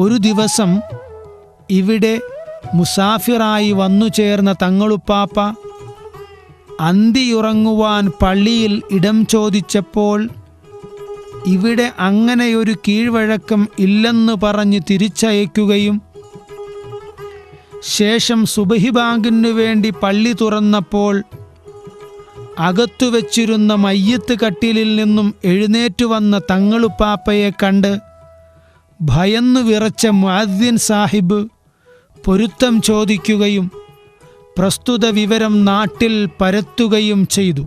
ഒരു ദിവസം ഇവിടെ മുസാഫിറായി വന്നു ചേർന്ന തങ്ങളുപ്പാപ്പ അന്തിയുറങ്ങുവാൻ പള്ളിയിൽ ഇടം ചോദിച്ചപ്പോൾ ഇവിടെ അങ്ങനെയൊരു കീഴ്വഴക്കം ഇല്ലെന്ന് പറഞ്ഞ് തിരിച്ചയക്കുകയും ശേഷം സുബഹി ബാങ്കിനു വേണ്ടി പള്ളി തുറന്നപ്പോൾ അകത്തു വച്ചിരുന്ന മയ്യത്ത് കട്ടിലിൽ നിന്നും എഴുന്നേറ്റു വന്ന തങ്ങളുപ്പാപ്പയെ കണ്ട് ഭയന്നു വിറച്ച മുഅദ്ദിൻ സാഹിബ് പൊരുത്തം ചോദിക്കുകയും പ്രസ്തുത വിവരം നാട്ടിൽ പരത്തുകയും ചെയ്തു.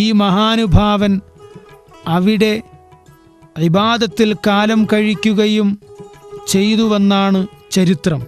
ഈ മഹാനുഭാവൻ അവിടെ ഇബാദത്തിൽ കാലം കഴിക്കുകയും ചെയ്തുവെന്നാണ് ചരിത്രം.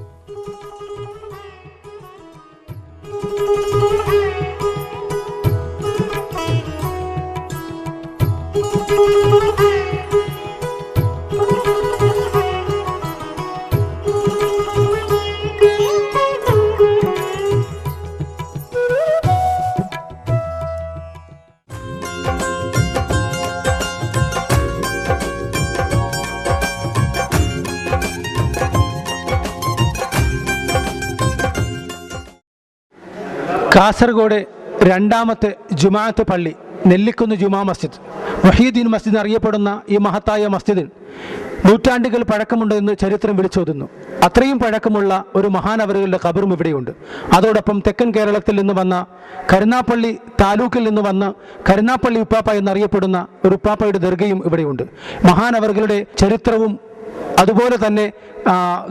കാസർഗോഡ് രണ്ടാമത്തെ ജുമാഅത്ത് പള്ളി നെല്ലിക്കുന്ന് ജുമാ മസ്ജിദ്, മുഹീദ്ദീൻ മസ്ജിദ് അറിയപ്പെടുന്ന ഈ മഹത്തായ മസ്ജിദിൽ നൂറ്റാണ്ടുകൾ പഴക്കമുണ്ടെന്ന് ചരിത്രം വിളിച്ചോതുന്നു. അത്രയും പഴക്കമുള്ള ഒരു മഹാനവറുകളുടെ ഖബറും ഇവിടെയുണ്ട്. അതോടൊപ്പം തെക്കൻ കേരളത്തിൽ നിന്ന് വന്ന കരുനാപ്പള്ളി താലൂക്കിൽ നിന്ന് വന്ന കരുനാപ്പള്ളി ഉപ്പാപ്പ എന്നറിയപ്പെടുന്ന ഒരു ഉപ്പാപ്പയുടെ ദർഗയും ഇവിടെയുണ്ട്. മഹാനവറുകളുടെ ചരിത്രവും അതുപോലെ തന്നെ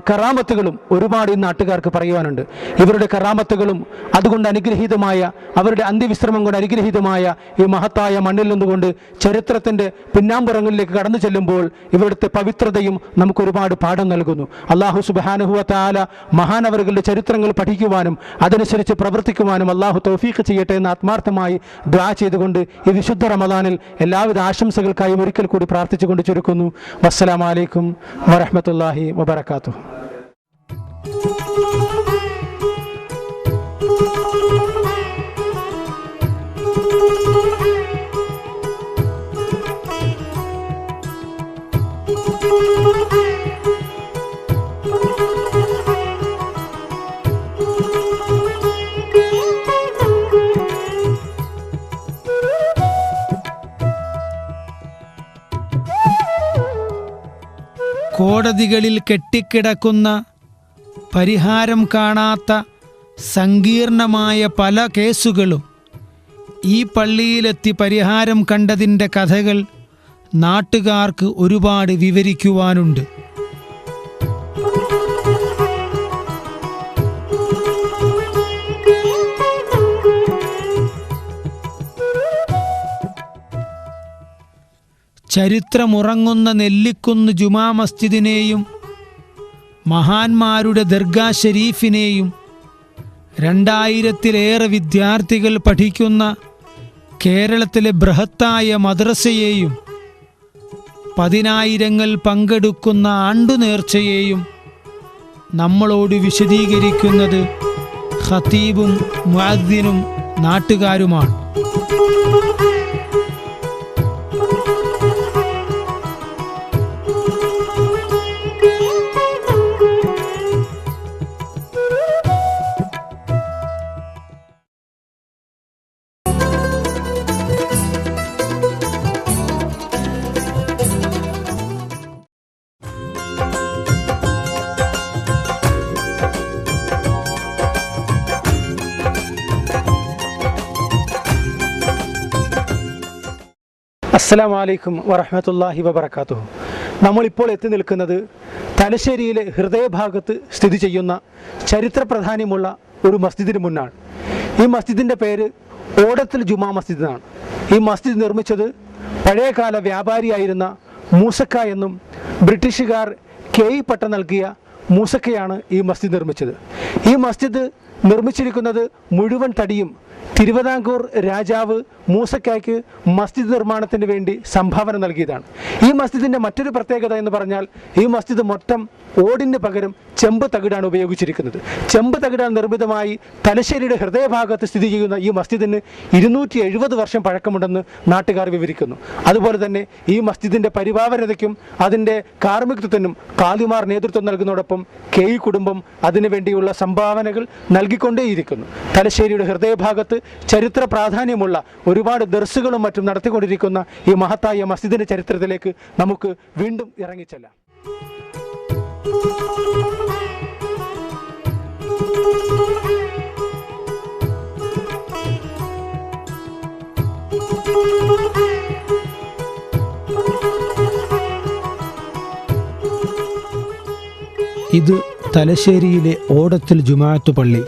കറാമത്തുകളും ഒരുപാട് ഈ നാട്ടുകാർക്ക് പറയുവാനുണ്ട്. ഇവരുടെ കറാമത്തുകളും അതുകൊണ്ട് അനുഗ്രഹീതമായ, അവരുടെ അന്ത്യവിശ്രമം കൊണ്ട് അനുഗ്രഹീതമായ ഈ മഹത്തായ മണ്ണിൽ നിന്നുകൊണ്ട് ചരിത്രത്തിൻ്റെ പിന്നാമ്പുറങ്ങളിലേക്ക് കടന്നു ചെല്ലുമ്പോൾ ഇവിടുത്തെ പവിത്രതയും നമുക്കൊരുപാട് പാഠം നൽകുന്നു. അല്ലാഹു സുബ്ഹാനഹു വ തആല മഹാനവറുകളുടെ ചരിത്രങ്ങൾ പഠിക്കുവാനും അതനുസരിച്ച് പ്രവർത്തിക്കുവാനും അല്ലാഹു തൗഫീഖ് ചെയ്യട്ടെ എന്ന് ആത്മാർത്ഥമായി ദുആ ചെയ്തുകൊണ്ട് ഈ വിശുദ്ധ റമദാനിൽ എല്ലാവിധ ആശംസകൾക്കായും ഒരിക്കൽ കൂടി പ്രാർത്ഥിച്ചുകൊണ്ട് ചുരുക്കുന്നു. വസ്സലാമു അലൈക്കും വറഹ്മത്തുള്ളാഹി വബറകാതുഹു. കോടതികളിൽ കെട്ടിക്കിടക്കുന്ന പരിഹാരം കാണാത്ത സങ്കീർണമായ പല കേസുകളും ഈ പള്ളിയിലെത്തി പരിഹാരം കണ്ടതിൻ്റെ കഥകൾ നാട്ടുകാർക്ക് ഒരുപാട് വിവരിക്കുവാനുണ്ട്. ചരിത്രമുറങ്ങുന്ന നെല്ലിക്കുന്ന് ജുമാ മസ്ജിദിനെയും മഹാന്മാരുടെ ദർഗാ ഷരീഫിനെയും 2000-ലേറെ വിദ്യാർത്ഥികൾ പഠിക്കുന്ന കേരളത്തിലെ ബൃഹത്തായ മദ്രസയെയും 10,000-ങ്ങൾ പങ്കെടുക്കുന്ന ആണ്ടുനേർച്ചയെയും നമ്മളോട് വിശദീകരിക്കുന്നത് ഖതീബും മുഅദ്ദിനും നാട്ടുകാരുമാണ്. അസ്സലാമു അലൈക്കും വറഹ്മത്തുള്ളാഹി വബറകാതുഹു. നമ്മളിപ്പോൾ എത്തി നിൽക്കുന്നത് തലശ്ശേരിയിലെ ഹൃദയഭാഗത്ത് സ്ഥിതി ചെയ്യുന്ന ചരിത്ര പ്രാധാന്യമുള്ള ഒരു മസ്ജിദിന് മുന്നാണ്. ഈ മസ്ജിദിൻ്റെ പേര് ഓടത്തിൽ ജുമാ മസ്ജിദ് എന്നാണ്. ഈ മസ്ജിദ് നിർമ്മിച്ചത് പഴയകാല വ്യാപാരിയായിരുന്ന മൂസക്ക എന്നും ബ്രിട്ടീഷുകാർ കെ.ഇ. പട്ടം നൽകിയ മൂസക്കയാണ് ഈ മസ്ജിദ് നിർമ്മിച്ചത്. ഈ മസ്ജിദ് നിർമ്മിച്ചിരിക്കുന്നത് മുഴുവൻ തടിയും തിരുവിതാംകൂർ രാജാവ് മൂസക്കായ്ക്ക് മസ്ജിദ് നിർമ്മാണത്തിന് വേണ്ടി സംഭാവന നൽകിയതാണ്. ഈ മസ്ജിദിൻ്റെ മറ്റൊരു പ്രത്യേകത എന്ന് പറഞ്ഞാൽ ഈ മസ്ജിദ് മൊത്തം ഓടിന് പകരം ചെമ്പ് തകിടാണ് ഉപയോഗിച്ചിരിക്കുന്നത്. ചെമ്പ് തകിടാൻ നിർമ്മിതമായി തലശ്ശേരിയുടെ ഹൃദയഭാഗത്ത് സ്ഥിതി ചെയ്യുന്ന ഈ മസ്ജിദിന് 270 വർഷം പഴക്കമുണ്ടെന്ന് നാട്ടുകാർ വിവരിക്കുന്നു. അതുപോലെ തന്നെ ഈ മസ്ജിദിൻ്റെ പരിപാവനതയ്ക്കും അതിൻ്റെ കാർമ്മികത്വത്തിനും കാലിമാർ നേതൃത്വം നൽകുന്നതോടൊപ്പം കെ ഇ കുടുംബം അതിനുവേണ്ടിയുള്ള സംഭാവനകൾ നൽകിക്കൊണ്ടേയിരിക്കുന്നു. തലശ്ശേരിയുടെ ഹൃദയഭാഗത്ത് ചരിത്ര പ്രാധാന്യമുള്ള ഒരുപാട് ദർസുകളും മറ്റും നടത്തിക്കൊണ്ടിരിക്കുന്ന ഈ മഹത്തായ മസ്ജിദിൻ്റെ ചരിത്രത്തിലേക്ക് നമുക്ക് വീണ്ടും ഇറങ്ങിച്ചെല്ലാം. ഇത് തലശ്ശേരിയിലെ ഓടത്തിൽ ജുമാഅത്ത് പള്ളി.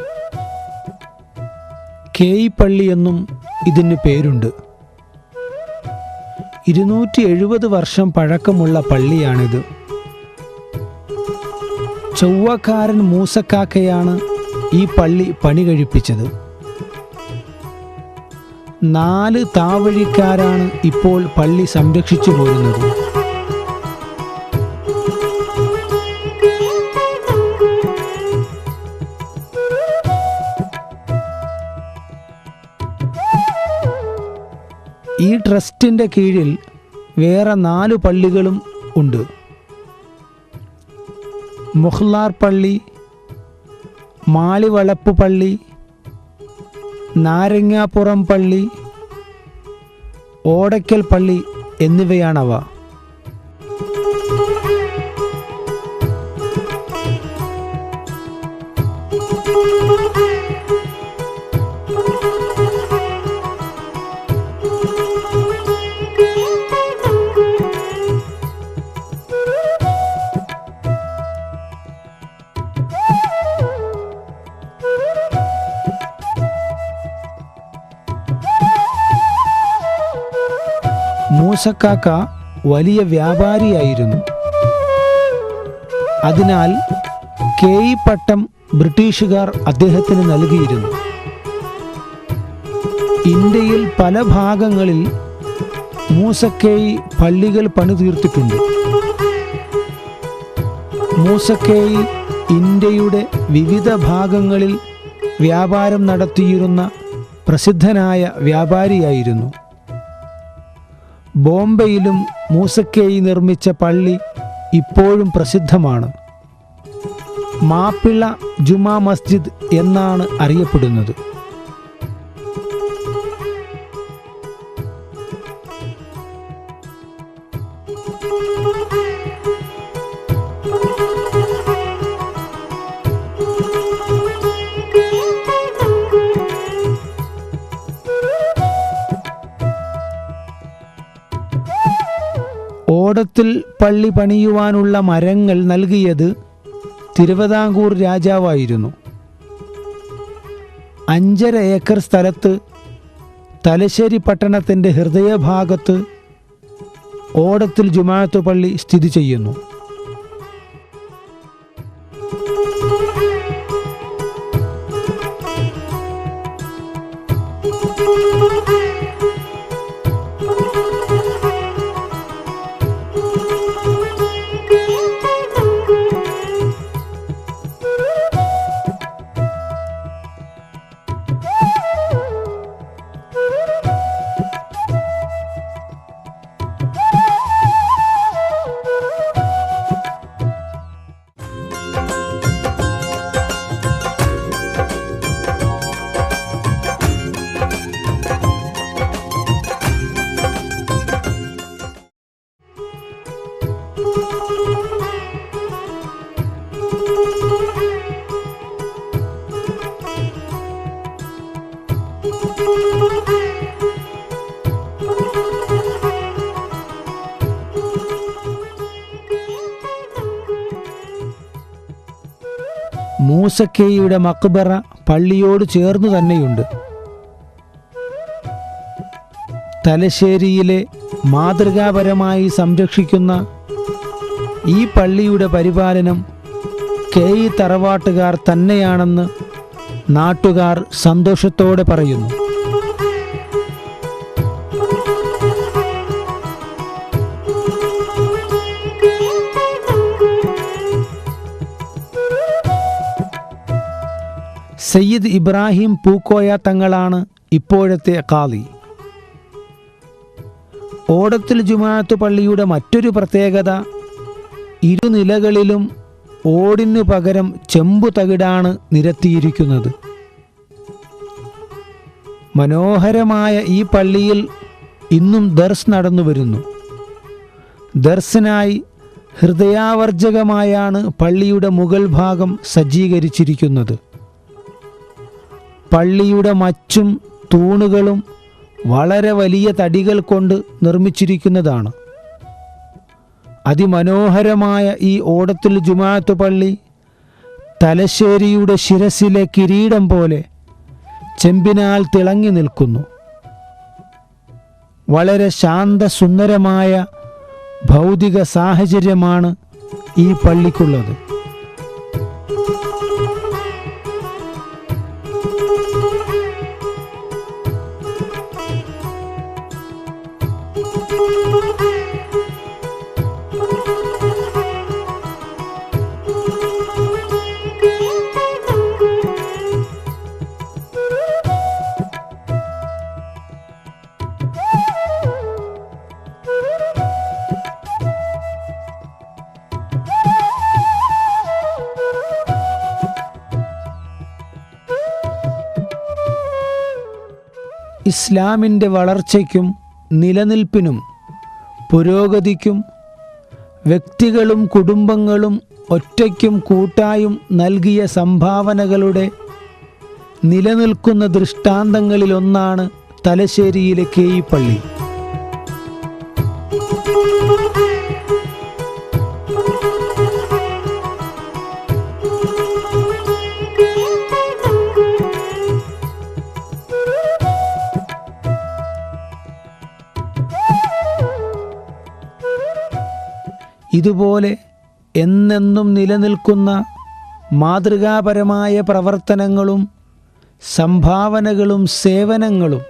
കെ ഇ പള്ളി എന്നും ഇതിന് പേരുണ്ട്. 270 വർഷം പഴക്കമുള്ള പള്ളിയാണിത്. ചൊവ്വക്കാരൻ മൂസക്കാക്കയാണ് ഈ പള്ളി പണി കഴിപ്പിച്ചത്. 4 താവഴിക്കാരാണ് ഇപ്പോൾ പള്ളി സംരക്ഷിച്ചു പോരുന്നത്. ഈ ട്രസ്റ്റിൻ്റെ കീഴിൽ വേറെ 4 പള്ളികളും ഉണ്ട്. മുഹ്ലാർ പള്ളി, മാളിവളപ്പ് പള്ളി, നാരങ്ങാപ്പുറം പള്ളി, ഓടയ്ക്കൽ പള്ളി എന്നിവയാണവ. മൂസക്കാക്ക വലിയ വ്യാപാരിയായിരുന്നു. അതിനാൽ കെ ഇ പട്ടം ബ്രിട്ടീഷുകാർ അദ്ദേഹത്തിന് നൽകിയിരുന്നു. ഇന്ത്യയിൽ പല ഭാഗങ്ങളിൽ മൂസക്കേയി പള്ളികൾ പണിതീർത്തിട്ടുണ്ട്. മൂസക്കേയി ഇന്ത്യയുടെ വിവിധ ഭാഗങ്ങളിൽ വ്യാപാരം നടത്തിയിരുന്ന പ്രസിദ്ധനായ വ്യാപാരിയായിരുന്നു. ബോംബെയിലും മൂസക്കേയി നിർമ്മിച്ച പള്ളി ഇപ്പോഴും പ്രസിദ്ധമാണ്. മാപ്പിള ജുമാ മസ്ജിദ് എന്നാണ് അറിയപ്പെടുന്നത്. ഓടത്തിൽ പള്ളി പണിയുവാനുള്ള മരങ്ങൾ നൽകിയത് തിരുവിതാംകൂർ രാജാവായിരുന്നു. 5.5 ഏക്കർ സ്ഥലത്ത് തലശ്ശേരി പട്ടണത്തിൻ്റെ ഹൃദയഭാഗത്ത് ഓടത്തിൽ ജുമാഅത്ത് പള്ളി സ്ഥിതി ചെയ്യുന്നു. മൂസക്കേയിയുടെ മക്ബറ പള്ളിയോട് ചേർന്നു തന്നെയുണ്ട്. തലശ്ശേരിയിലെ മാതൃകാപരമായി സംരക്ഷിക്കുന്ന ഈ പള്ളിയുടെ പരിപാലനം കെ ഇ തറവാട്ടുകാർ തന്നെയാണെന്ന് നാട്ടുകാർ സന്തോഷത്തോടെ പറയുന്നു. സയ്യിദ് ഇബ്രാഹിം പൂക്കോയ തങ്ങളാണ് ഇപ്പോഴത്തെ ഖാദി. ഓടത്തിൽ ജുമാഅത്ത് പള്ളിയുടെ മറ്റൊരു പ്രത്യേകത ഇരുനിലകളിലും ഓടിനു പകരം ചെമ്പു തകിടാണ് നിരത്തിയിരിക്കുന്നത്. മനോഹരമായ ഈ പള്ളിയിൽ ഇന്നും ദർസ് നടന്നു വരുന്നു. ദർസിനായി ഹൃദയാവർജകമായാണ് പള്ളിയുടെ മുകൾ ഭാഗം സജ്ജീകരിച്ചിരിക്കുന്നത്. പള്ളിയുടെ മച്ചും തൂണുകളും വളരെ വലിയ തടികൾ കൊണ്ട് നിർമ്മിച്ചിരിക്കുന്നതാണ്. അതിമനോഹരമായ ഈ ഓടത്തിൽ ജുമാഅത്ത് പള്ളി തലശ്ശേരിയുടെ ശിരസിലെ കിരീടം പോലെ ചെമ്പിനാൽ തിളങ്ങി നിൽക്കുന്നു. വളരെ ശാന്തസുന്ദരമായ ഭൗതിക സാഹചര്യമാണ് ഈ പള്ളിക്കുള്ളത്. ഇസ്ലാമിൻ്റെ വളർച്ചയ്ക്കും നിലനിൽപ്പിനും പുരോഗതിക്കും വ്യക്തികളും കുടുംബങ്ങളും ഒറ്റയ്ക്കും കൂട്ടായും നൽകിയ സംഭാവനകളുടെ നിലനിൽക്കുന്ന ദൃഷ്ടാന്തങ്ങളിലൊന്നാണ് തലശ്ശേരിയിലെ കെ.ഇ. പള്ളി. ഇതുപോലെ എന്നെന്നും നിലനിൽക്കുന്ന മാതൃകാപരമായ പ്രവർത്തനങ്ങളും സംഭാവനകളും സേവനങ്ങളും